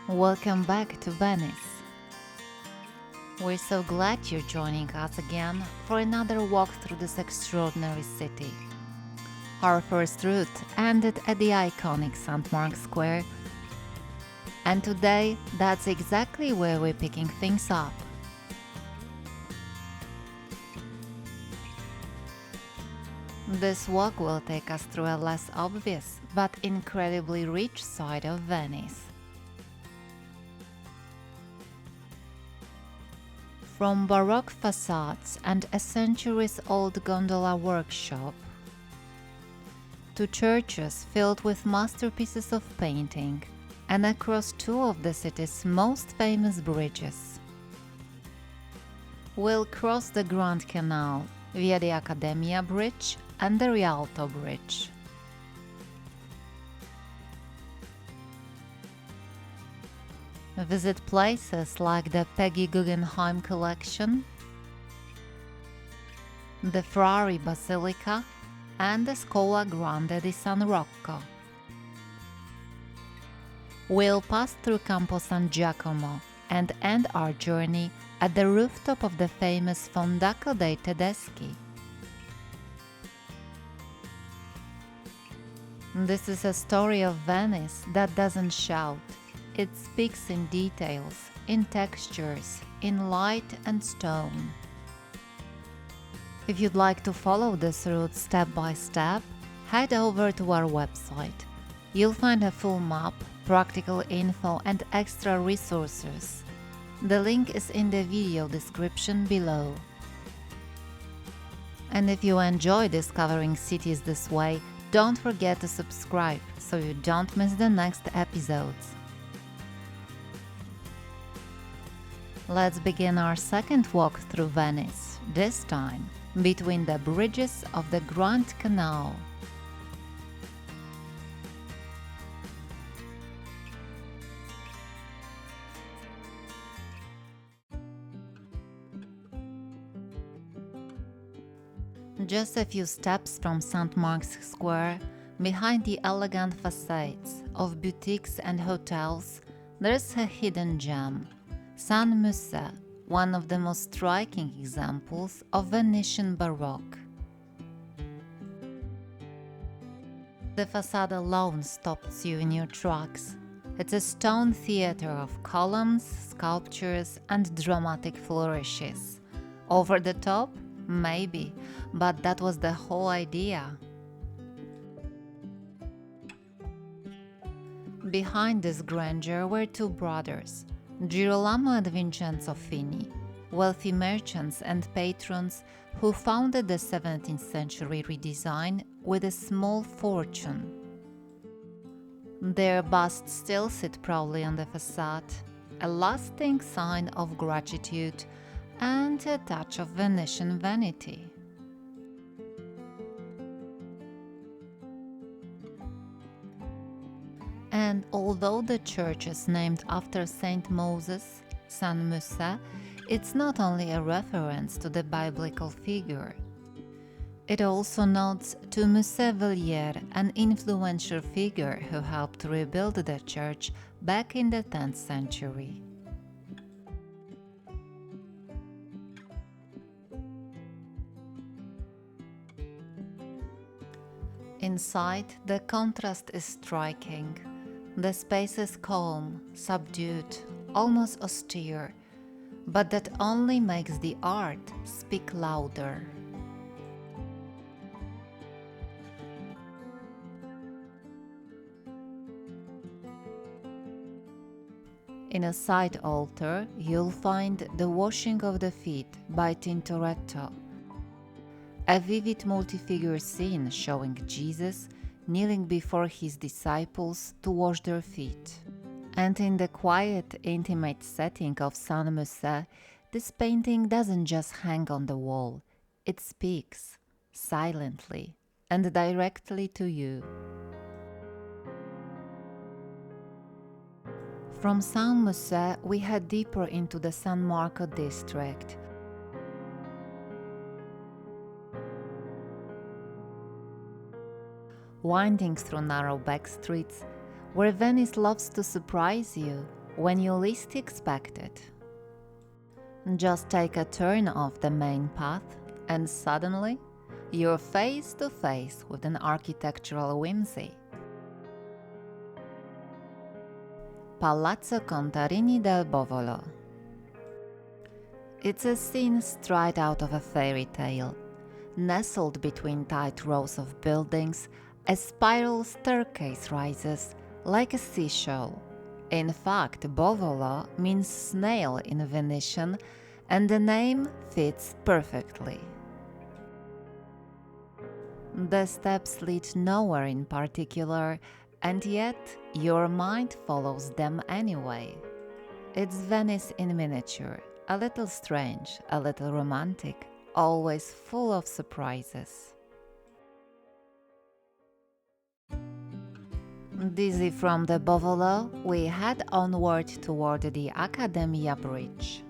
Welcome back to Venice. We're so glad you're joining us again for another walk through this extraordinary city. Our first route ended at the iconic St. Mark's Square, and today that's exactly where we're picking things up. This walk will take us through a less obvious but incredibly rich side of Venice. From Baroque facades and a centuries-old gondola workshop to churches filled with masterpieces of painting and across two of the city's most famous bridges. We'll cross the Grand Canal via the Accademia Bridge and the Rialto Bridge. Visit places like the Peggy Guggenheim Collection, the Frari Basilica, and the Scuola Grande di San Rocco. We'll pass through Campo and Giacomo and end our journey at the rooftop of the famous Fondaco dei Tedeschi. This is a story of Venice that doesn't shout. It speaks in details, in textures, in light and stone. If you'd like to follow this route step by step, head over to our website. You'll find a full map, practical info and extra resources. The link is in the video description below. And if you enjoy discovering cities this way, don't forget to subscribe so you don't miss the next episodes. Let's begin our second walk through Venice, this time between the bridges of the Grand Canal. Just a few steps from St. Mark's Square, behind the elegant facades of boutiques and hotels, there's a hidden gem. San Moisè, one of the most striking examples of Venetian Baroque. The facade alone stops you in your tracks. It's a stone theater of columns, sculptures, and dramatic flourishes. Over the top? Maybe, but that was the whole idea. Behind this grandeur were two brothers, Girolamo and Vincenzo Fini, wealthy merchants and patrons who founded the 17th century redesign with a small fortune. Their busts still sit proudly on the facade, a lasting sign of gratitude and a touch of Venetian vanity. And although the church is named after Saint Moses, San Moisè, it's not only a reference to the biblical figure. It also nods to Moisè Villiers, an influential figure who helped rebuild the church back in the 10th century. Inside, the contrast is striking. The space is calm, subdued, almost austere, but that only makes the art speak louder. In a side altar, you'll find The Washing of the Feet by Tintoretto, a vivid multi-figure scene showing Jesus kneeling before his disciples to wash their feet. And in the quiet, intimate setting of San Moisè, this painting doesn't just hang on the wall, it speaks, silently and directly to you. From San Moisè, we head deeper into the San Marco district. Winding through narrow back streets, where Venice loves to surprise you, when you least expect it. Just take a turn off the main path and suddenly you're face to face with an architectural whimsy. Palazzo Contarini del Bovolo. It's a scene straight out of a fairy tale. Nestled between tight rows of buildings, a spiral staircase rises like a seashell. In fact, Bovolo means snail in Venetian, and the name fits perfectly. The steps lead nowhere in particular, and yet your mind follows them anyway. It's Venice in miniature, a little strange, a little romantic, always full of surprises. Dizzy from the Bovolo, we head onward toward the Accademia Bridge.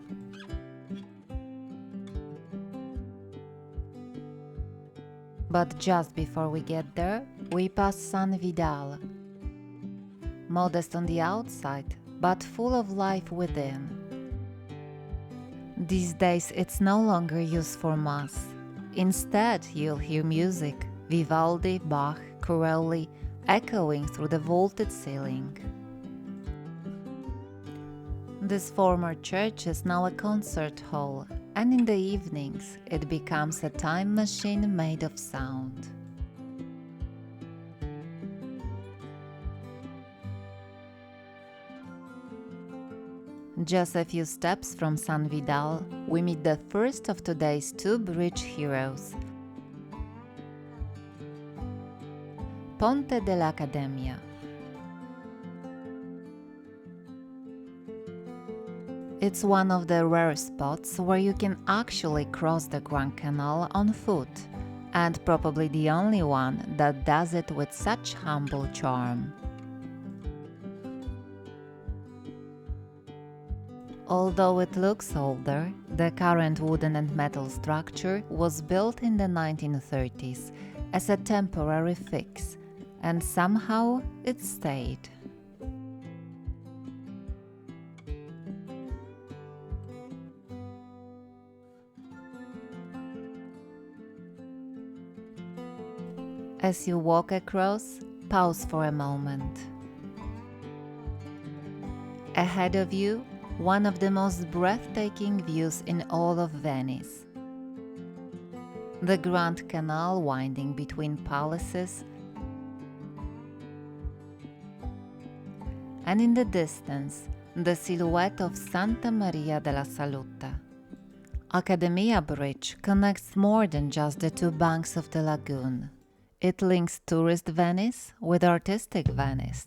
But just before we get there, we pass San Vidal. Modest on the outside, but full of life within. These days it's no longer used for mass. Instead, you'll hear music, Vivaldi, Bach, Corelli, echoing through the vaulted ceiling. This former church is now a concert hall, and in the evenings it becomes a time machine made of sound. Just a few steps from San Vidal, we meet the first of today's two bridge heroes, Ponte dell'Accademia. It's one of the rare spots where you can actually cross the Grand Canal on foot, and probably the only one that does it with such humble charm. Although it looks older, the current wooden and metal structure was built in the 1930s as a temporary fix, and somehow it stayed. As you walk across, pause for a moment. Ahead of you, one of the most breathtaking views in all of Venice. The Grand Canal winding between palaces, and in the distance, the silhouette of Santa Maria della Salute. Accademia Bridge connects more than just the two banks of the lagoon. It links tourist Venice with artistic Venice.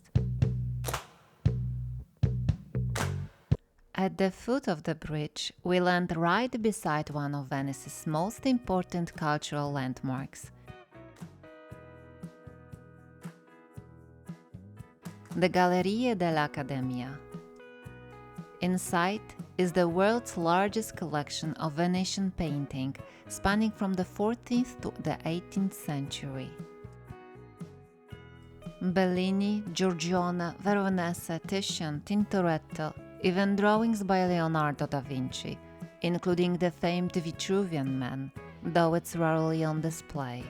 At the foot of the bridge, we land right beside one of Venice's most important cultural landmarks, the Galleria dell'Accademia. Inside is the world's largest collection of Venetian painting, spanning from the 14th to the 18th century. Bellini, Giorgione, Veronese, Titian, Tintoretto, even drawings by Leonardo da Vinci, including the famed Vitruvian Man, though it's rarely on display.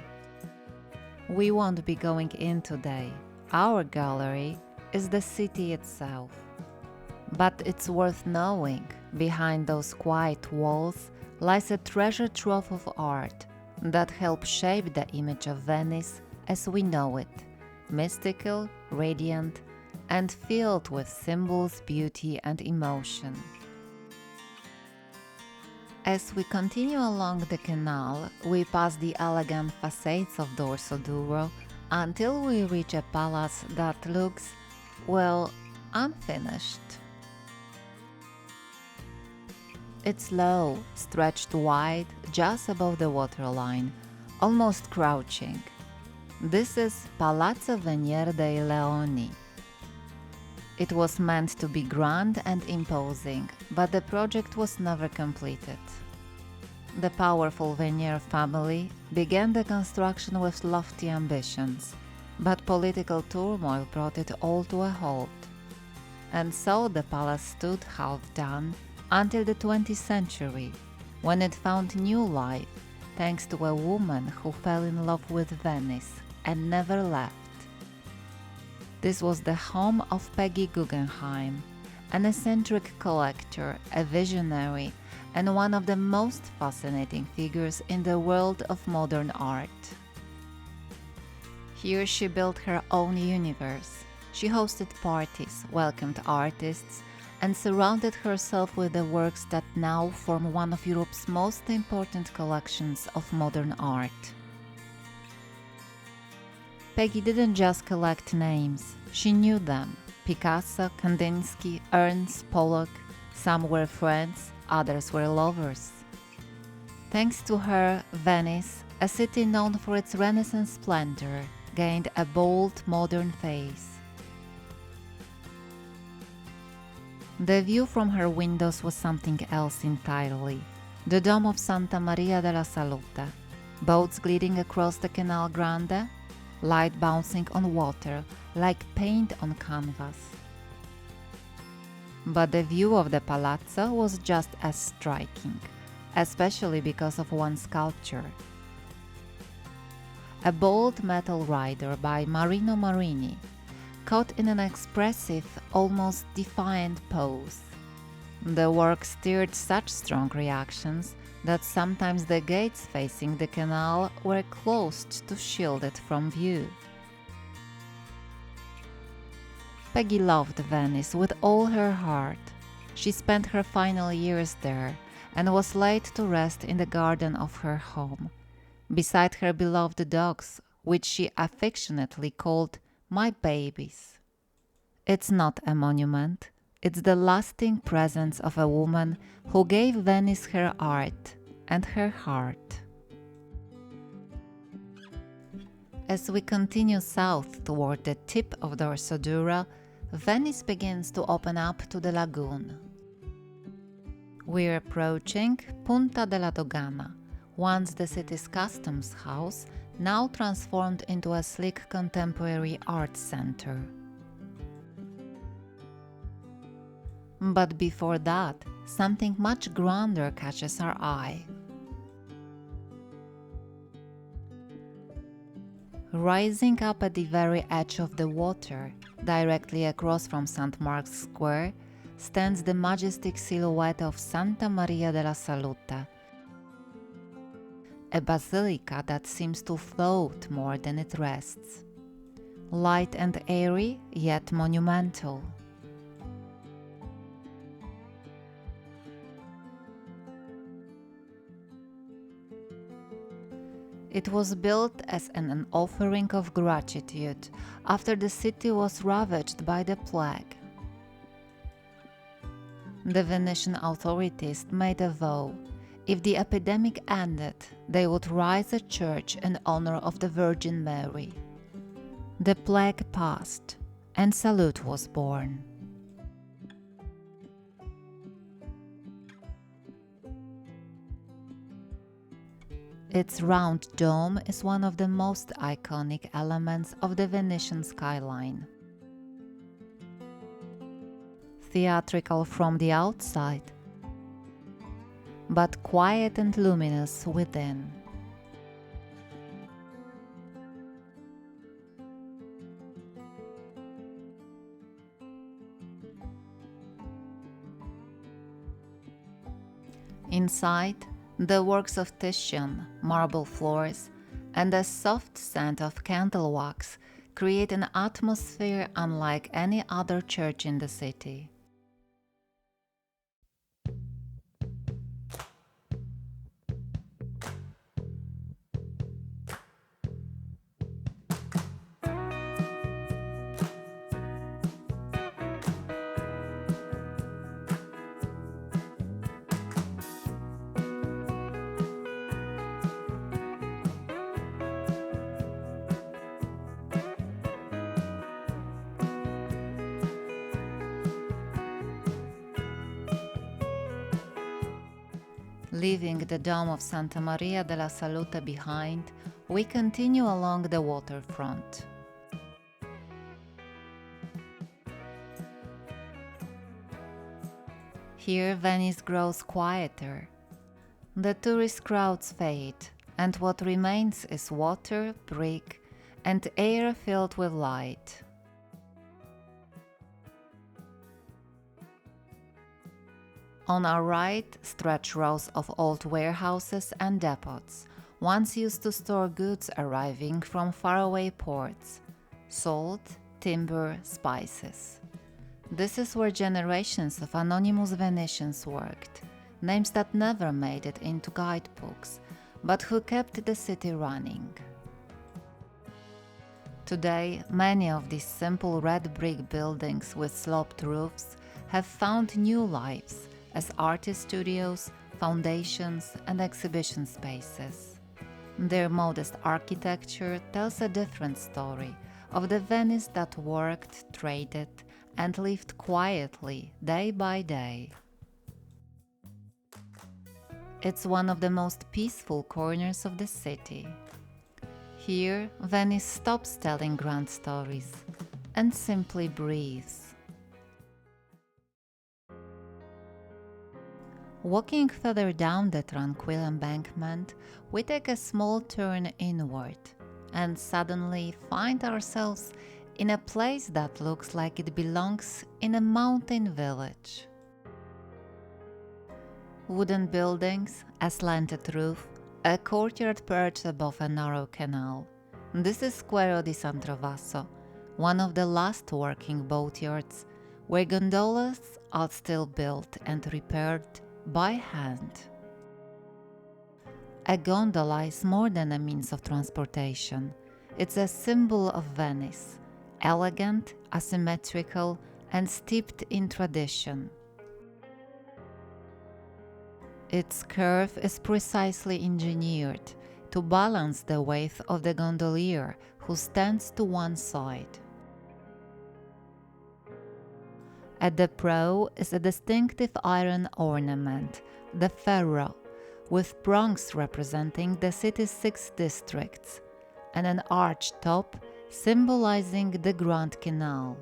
We won't be going in today. Our gallery is the city itself. But it's worth knowing, behind those quiet walls lies a treasure trove of art that helped shape the image of Venice as we know it, mystical, radiant, and filled with symbols, beauty, and emotion. As we continue along the canal, we pass the elegant facades of Dorso Duro until we reach a palace that looks, well, unfinished. It's low, stretched wide, just above the waterline, almost crouching. This is Palazzo Venier dei Leoni. It was meant to be grand and imposing, but the project was never completed. The powerful Venier family began the construction with lofty ambitions, but political turmoil brought it all to a halt. and so the palace stood half done until the 20th century, when it found new life thanks to a woman who fell in love with Venice and never left. This was the home of Peggy Guggenheim, an eccentric collector, a visionary, and one of the most fascinating figures in the world of modern art. Here she built her own universe. She hosted parties, welcomed artists, and surrounded herself with the works that now form one of Europe's most important collections of modern art. Peggy didn't just collect names, she knew them. Picasso, Kandinsky, Ernst, Pollock. Some were friends, others were lovers. Thanks to her, Venice, a city known for its Renaissance splendor, gained a bold, modern face. The view from her windows was something else entirely. The dome of Santa Maria della Salute, boats gliding across the Canal Grande, light bouncing on water like paint on canvas. But the view of the palazzo was just as striking, especially because of one sculpture. A bold metal rider by Marino Marini, caught in an expressive, almost defiant pose. The work stirred such strong reactions that sometimes the gates facing the canal were closed to shield it from view. Peggy loved Venice with all her heart. She spent her final years there and was laid to rest in the garden of her home, beside her beloved dogs, which she affectionately called "my babies." It's not a monument, it's the lasting presence of a woman who gave Venice her art and her heart. As we continue south toward the tip of the Dorsodura, Venice begins to open up to the lagoon. We're approaching Punta della Dogana, once the city's customs house, now transformed into a sleek contemporary art center. But before that, something much grander catches our eye. Rising up at the very edge of the water, directly across from St. Mark's Square, stands the majestic silhouette of Santa Maria della Salute, a basilica that seems to float more than it rests. Light and airy, yet monumental. It was built as an offering of gratitude after the city was ravaged by the plague. The Venetian authorities made a vow: if the epidemic ended, they would raise a church in honor of the Virgin Mary. The plague passed, and Salute was born. Its round dome is one of the most iconic elements of the Venetian skyline. Theatrical from the outside, but quiet and luminous within. Inside, the works of Titian, marble floors, and the soft scent of candle wax create an atmosphere unlike any other church in the city. Leaving the dome of Santa Maria della Salute behind, we continue along the waterfront. Here Venice grows quieter. The tourist crowds fade, and what remains is water, brick, and air filled with light. On our right stretch rows of old warehouses and depots, once used to store goods arriving from faraway ports: salt, timber, spices. This is where generations of anonymous Venetians worked, names that never made it into guidebooks, but who kept the city running. Today, many of these simple red brick buildings with sloped roofs have found new lives as artist studios, foundations, and exhibition spaces. Their modest architecture tells a different story of the Venice that worked, traded, and lived quietly day by day. It's one of the most peaceful corners of the city. Here, Venice stops telling grand stories and simply breathes. Walking further down the tranquil embankment, we take a small turn inward and suddenly find ourselves in a place that looks like it belongs in a mountain village. Wooden buildings, a slanted roof, a courtyard perched above a narrow canal. This is Scuola di San Trovaso, one of the last working boatyards, where gondolas are still built and repaired by hand. A gondola is more than a means of transportation. It's a symbol of Venice, elegant, asymmetrical, and steeped in tradition. Its curve is precisely engineered to balance the weight of the gondolier who stands to one side. At the prow is a distinctive iron ornament, the ferro, with prongs representing the city's 6 districts, and an arched top symbolizing the Grand Canal.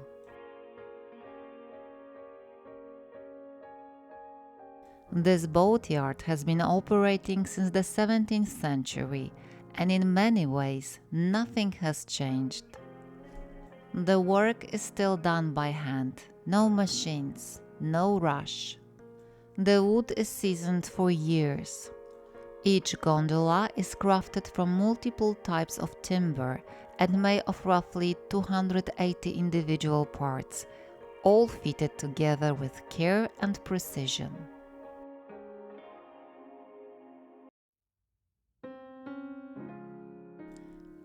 This boatyard has been operating since the 17th century, and in many ways nothing has changed. The work is still done by hand, no machines, no rush. The wood is seasoned for years. Each gondola is crafted from multiple types of timber and made of roughly 280 individual parts, all fitted together with care and precision.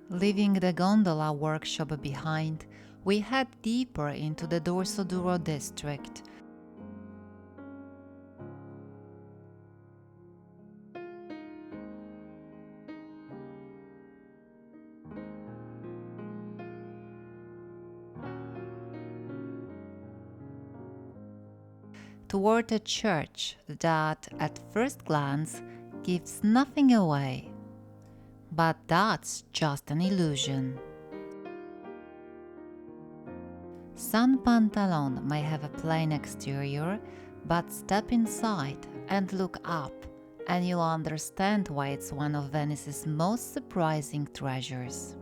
Leaving the gondola workshop behind, we head deeper into the Dorsoduro district. Toward a church that, at first glance, gives nothing away. But that's just an illusion. San Pantalon may have a plain exterior, but step inside and look up, and you'll understand why it's one of Venice's most surprising treasures.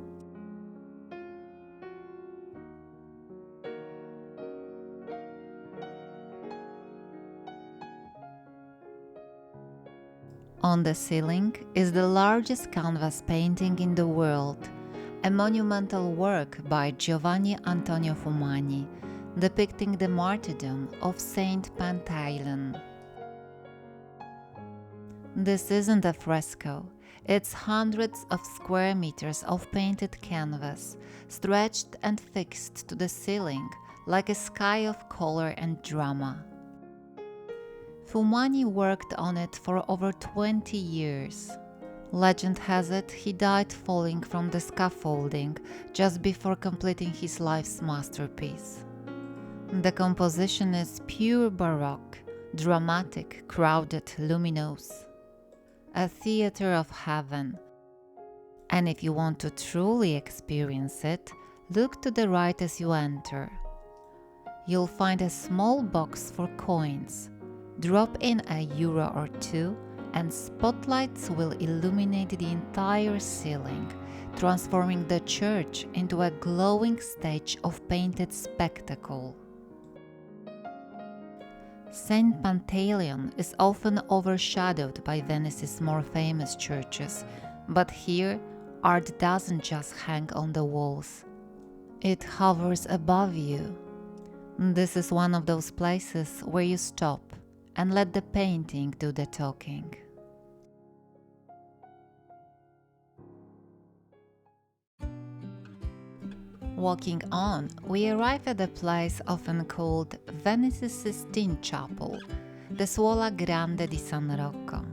On the ceiling is the largest canvas painting in the world, a monumental work by Giovanni Antonio Fumani, depicting the martyrdom of Saint Pantalon. This isn't a fresco, it's hundreds of square meters of painted canvas, stretched and fixed to the ceiling like a sky of color and drama. Fumani worked on it for over 20 years. Legend has it he died falling from the scaffolding just before completing his life's masterpiece. The composition is pure Baroque, dramatic, crowded, luminous. A theater of heaven. And if you want to truly experience it, look to the right as you enter. You'll find a small box for coins. Drop in €1 or two, and spotlights will illuminate the entire ceiling, transforming the church into a glowing stage of painted spectacle. Saint Pantalon is often overshadowed by Venice's more famous churches, but here art doesn't just hang on the walls. It hovers above you. This is one of those places where you stop and let the painting do the talking. Walking on, we arrive at a place often called Venice's Sistine Chapel, the Scuola Grande di San Rocco.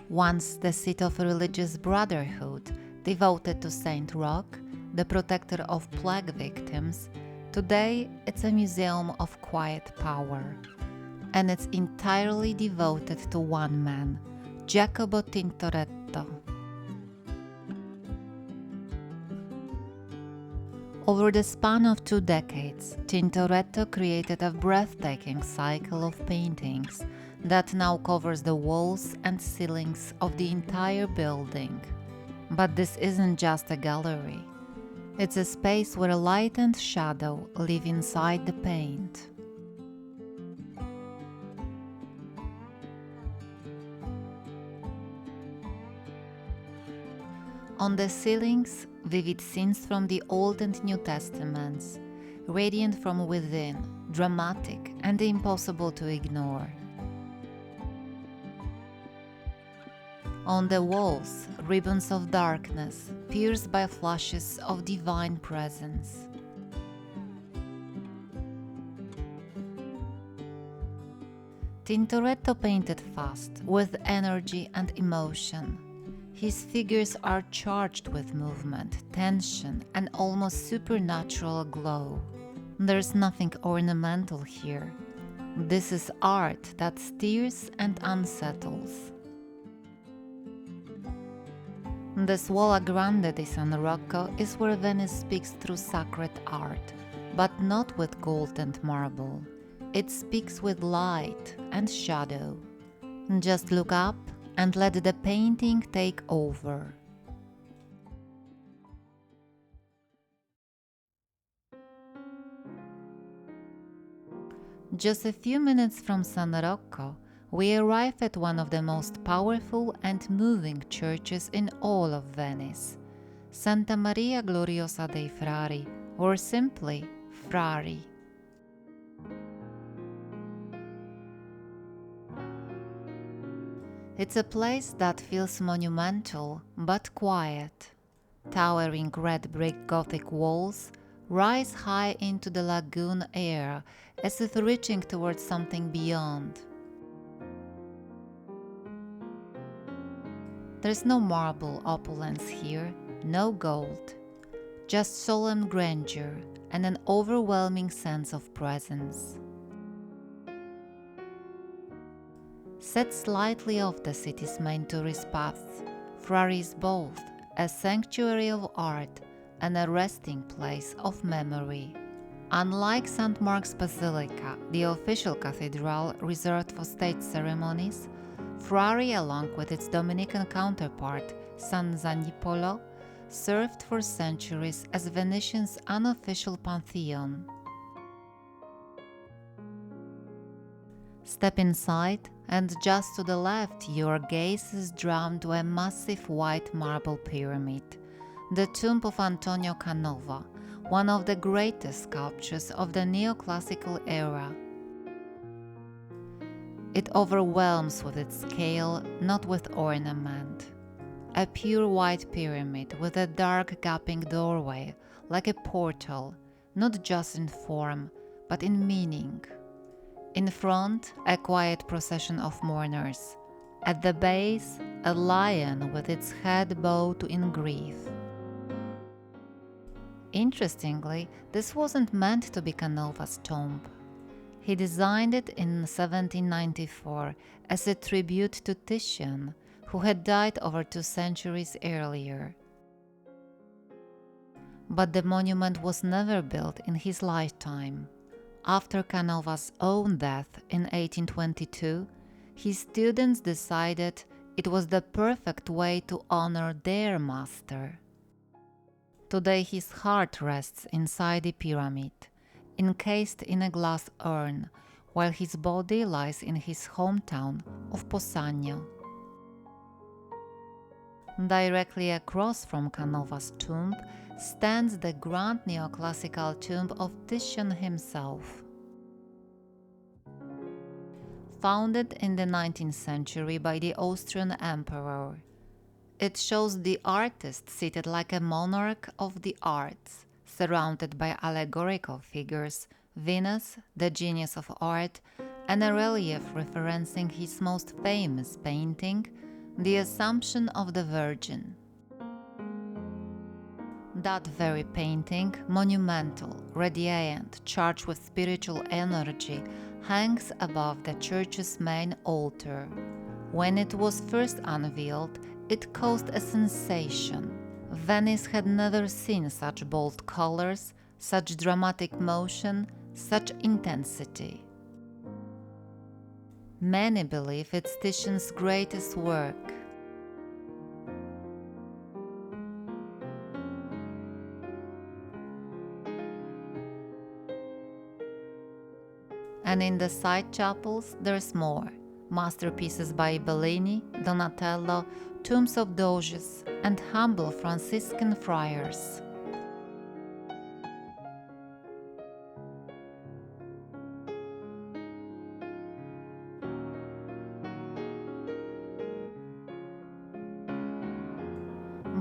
Once the seat of religious brotherhood devoted to Saint Roch, the protector of plague victims, today it's a museum of quiet power. And it's entirely devoted to one man, Giacomo Tintoretto. Over the span of 2 decades, Tintoretto created a breathtaking cycle of paintings that now covers the walls and ceilings of the entire building. But this isn't just a gallery. It's a space where light and shadow live inside the paint. On the ceilings, vivid scenes from the Old and New Testaments, radiant from within, dramatic and impossible to ignore. On the walls, ribbons of darkness, pierced by flashes of divine presence. Tintoretto painted fast, with energy and emotion. His figures are charged with movement, tension, and almost supernatural glow. There's nothing ornamental here. This is art that stirs and unsettles. The Scuola Grande di San Rocco is where Venice speaks through sacred art, but not with gold and marble. It speaks with light and shadow. Just look up and let the painting take over. Just a few minutes from San Rocco, we arrive at one of the most powerful and moving churches in all of Venice, Santa Maria Gloriosa dei Frari, or simply Frari. It's a place that feels monumental but quiet. Towering red brick Gothic walls rise high into the lagoon air as if reaching towards something beyond. There's no marble opulence here, no gold, just solemn grandeur and an overwhelming sense of presence. Set slightly off the city's main tourist paths, Frari is both a sanctuary of art and a resting place of memory. Unlike St. Mark's Basilica, the official cathedral reserved for state ceremonies, Frari, along with its Dominican counterpart, San Zanipolo, served for centuries as Venetians' unofficial pantheon. Step inside, and just to the left your gaze is drawn to a massive white marble pyramid, the tomb of Antonio Canova, one of the greatest sculptures of the neoclassical era. It overwhelms with its scale, not with ornament. A pure white pyramid with a dark gaping doorway, like a portal, not just in form, but in meaning. In front, a quiet procession of mourners. At the base, a lion with its head bowed in grief. Interestingly, this wasn't meant to be Canova's tomb. He designed it in 1794 as a tribute to Titian, who had died over 2 centuries earlier. But the monument was never built in his lifetime. After Canova's own death in 1822, his students decided it was the perfect way to honor their master. Today his heart rests inside the pyramid, encased in a glass urn, while his body lies in his hometown of Possagno. Directly across from Canova's tomb stands the grand neoclassical tomb of Titian himself. Founded in the 19th century by the Austrian emperor, it shows the artist seated like a monarch of the arts, surrounded by allegorical figures, Venus, the genius of art, and a relief referencing his most famous painting, The Assumption of the Virgin. That very painting, monumental, radiant, charged with spiritual energy, hangs above the church's main altar. When it was first unveiled, it caused a sensation. Venice had never seen such bold colors, such dramatic motion, such intensity. Many believe it's Titian's greatest work. And in the side chapels, there's more. Masterpieces by Bellini, Donatello, tombs of Doges, and humble Franciscan friars.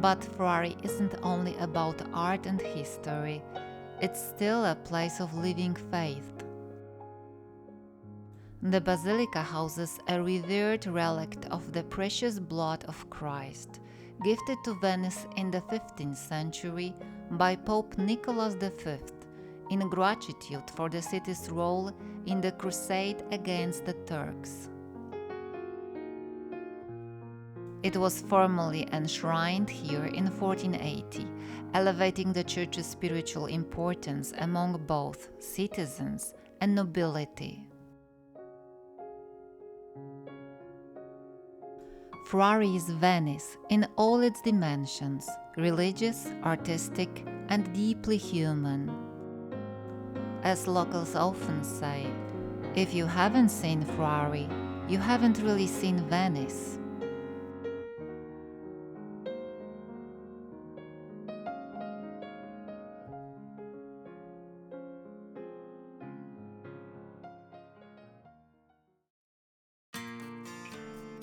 But Frari isn't only about art and history, it's still a place of living faith. The Basilica houses a revered relic of the precious blood of Christ, gifted to Venice in the 15th century by Pope Nicholas V in gratitude for the city's role in the crusade against the Turks. It was formally enshrined here in 1480, elevating the church's spiritual importance among both citizens and nobility. Frari is Venice in all its dimensions, religious, artistic, and deeply human. As locals often say, if you haven't seen Frari, you haven't really seen Venice.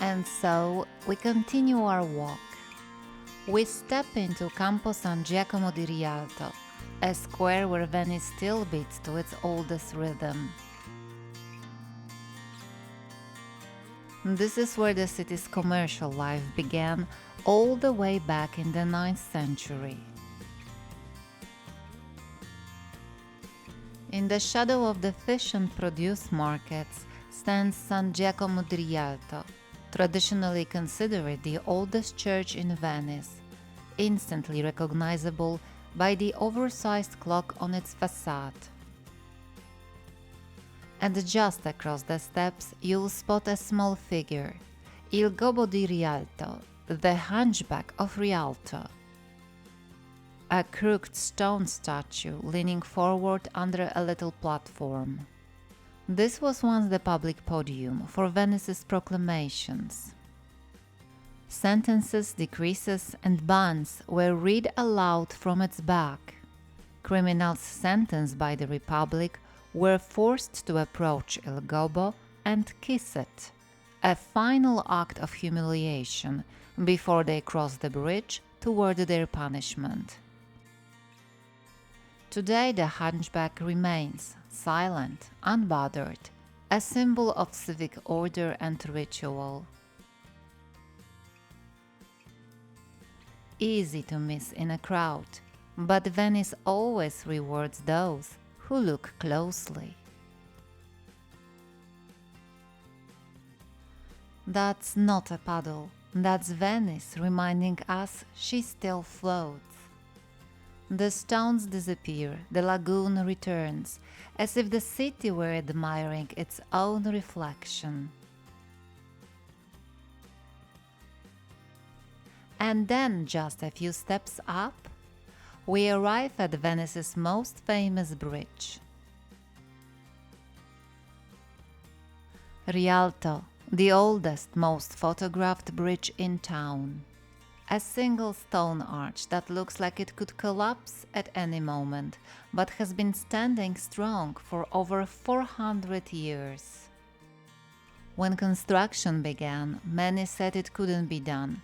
And so we continue our walk. We step into Campo San Giacomo di Rialto, a square where Venice still beats to its oldest rhythm. This is where the city's commercial life began, all the way back in the 9th century. In the shadow of the fish and produce markets stands San Giacomo di Rialto, traditionally considered the oldest church in Venice, instantly recognizable by the oversized clock on its façade. And just across the steps you'll spot a small figure, Il Gobbo di Rialto, the hunchback of Rialto. A crooked stone statue leaning forward under a little platform. This was once the public podium for Venice's proclamations. Sentences, decreases, and bans were read aloud from its back. Criminals sentenced by the Republic were forced to approach Il Gobbo and kiss it, a final act of humiliation before they crossed the bridge toward their punishment. Today the hunchback remains, silent, unbothered, a symbol of civic order and ritual. Easy to miss in a crowd, but Venice always rewards those who look closely. That's not a puddle, that's Venice reminding us she still floats. The stones disappear, the lagoon returns, as if the city were admiring its own reflection. And then, just a few steps up, we arrive at Venice's most famous bridge. Rialto, the oldest, most photographed bridge in town. A single stone arch that looks like it could collapse at any moment, but has been standing strong for over 400 years. When construction began, many said it couldn't be done.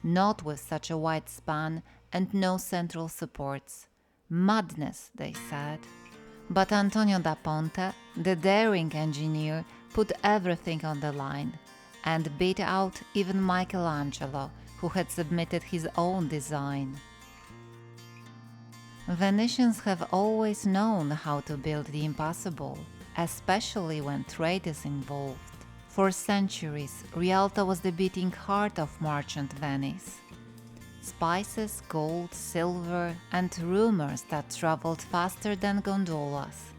Not with such a wide span and no central supports. Madness, they said. But Antonio da Ponte, the daring engineer, put everything on the line and beat out even Michelangelo, who had submitted his own design. Venetians have always known how to build the impossible, especially when trade is involved. For centuries, Rialto was the beating heart of merchant Venice. Spices, gold, silver, and rumors that traveled faster than gondolas.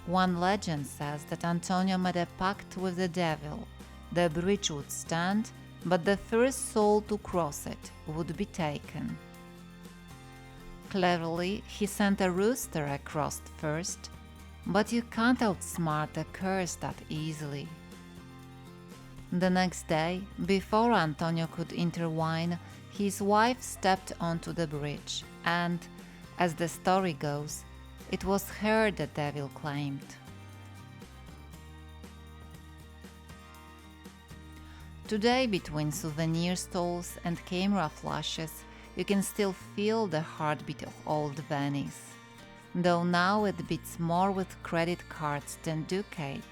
One legend says that Antonio made a pact with the devil. The bridge would stand, but the first soul to cross it would be taken. Cleverly, he sent a rooster across first, but you can't outsmart a curse that easily. The next day, before Antonio could intervene, his wife stepped onto the bridge and, as the story goes, it was her the devil claimed. Today, between souvenir stalls and camera flashes, you can still feel the heartbeat of old Venice, though now it beats more with credit cards than ducats.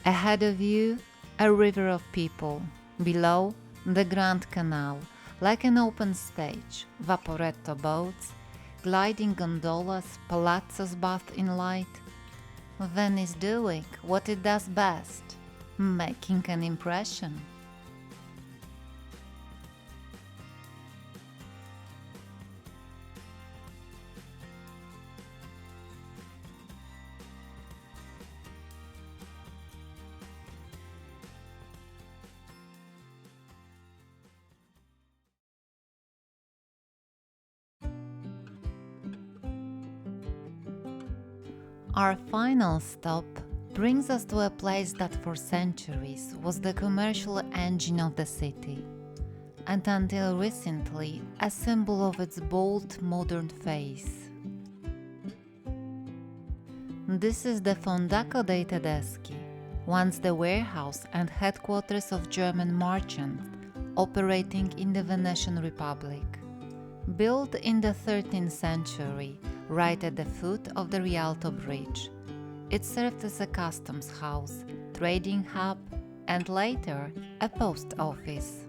Ahead of you, a river of people. Below, the Grand Canal, like an open stage, vaporetto boats, gliding gondolas, palazzos bathed in light. Venice doing what it does best, making an impression. Our final stop brings us to a place that for centuries was the commercial engine of the city, and until recently a symbol of its bold modern face. This is the Fondaco dei Tedeschi, once the warehouse and headquarters of German merchants operating in the Venetian Republic. Built in the 13th century, right at the foot of the Rialto Bridge, it served as a customs house, trading hub, and later a post office.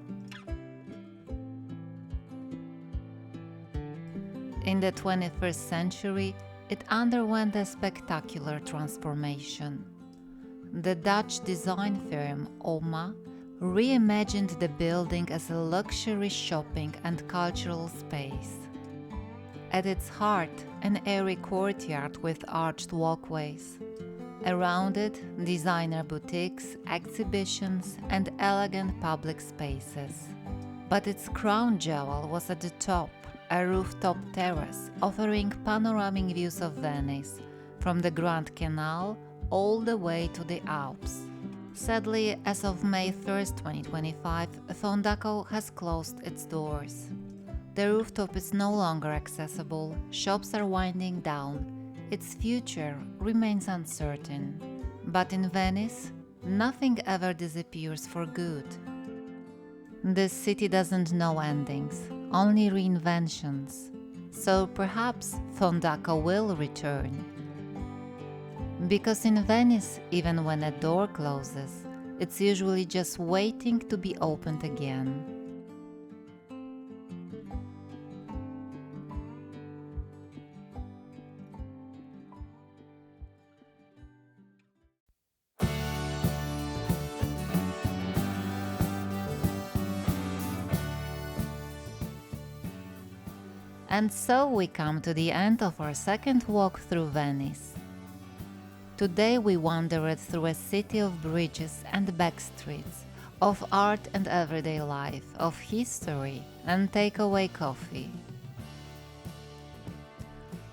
In the 21st century, it underwent a spectacular transformation. The Dutch design firm OMA reimagined the building as a luxury shopping and cultural space. At its heart, an airy courtyard with arched walkways. Around it, designer boutiques, exhibitions, and elegant public spaces. But its crown jewel was at the top, a rooftop terrace offering panoramic views of Venice, from the Grand Canal all the way to the Alps. Sadly, as of May 1st, 2025, Fondaco has closed its doors. The rooftop is no longer accessible, shops are winding down, its future remains uncertain. But in Venice, nothing ever disappears for good. This city doesn't know endings, only reinventions. So perhaps Fondaco will return. Because in Venice, even when a door closes, it's usually just waiting to be opened again. And so we come to the end of our second walk through Venice. Today we wandered through a city of bridges and back streets, of art and everyday life, of history and takeaway coffee.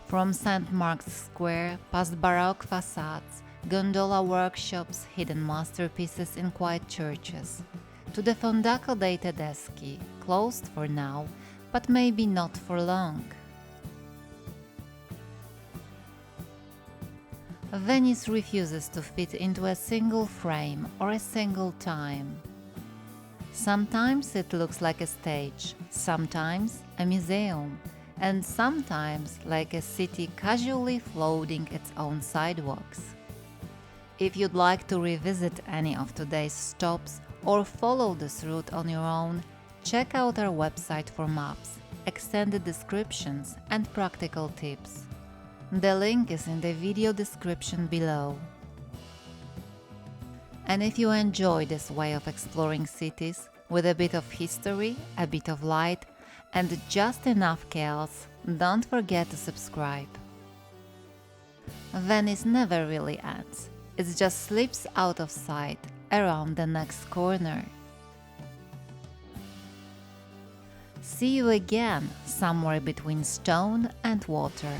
From St. Mark's Square, past Baroque facades, gondola workshops, hidden masterpieces in quiet churches, to the Fondaco dei Tedeschi, closed for now, but maybe not for long. Venice refuses to fit into a single frame or a single time. Sometimes it looks like a stage, sometimes a museum, and sometimes like a city casually floating its own sidewalks. If you'd like to revisit any of today's stops or follow this route on your own, check out our website for maps, extended descriptions, and practical tips. The link is in the video description below. And if you enjoy this way of exploring cities, with a bit of history, a bit of light, and just enough chaos, don't forget to subscribe. Venice never really ends, it just slips out of sight around the next corner. See you again somewhere between stone and water.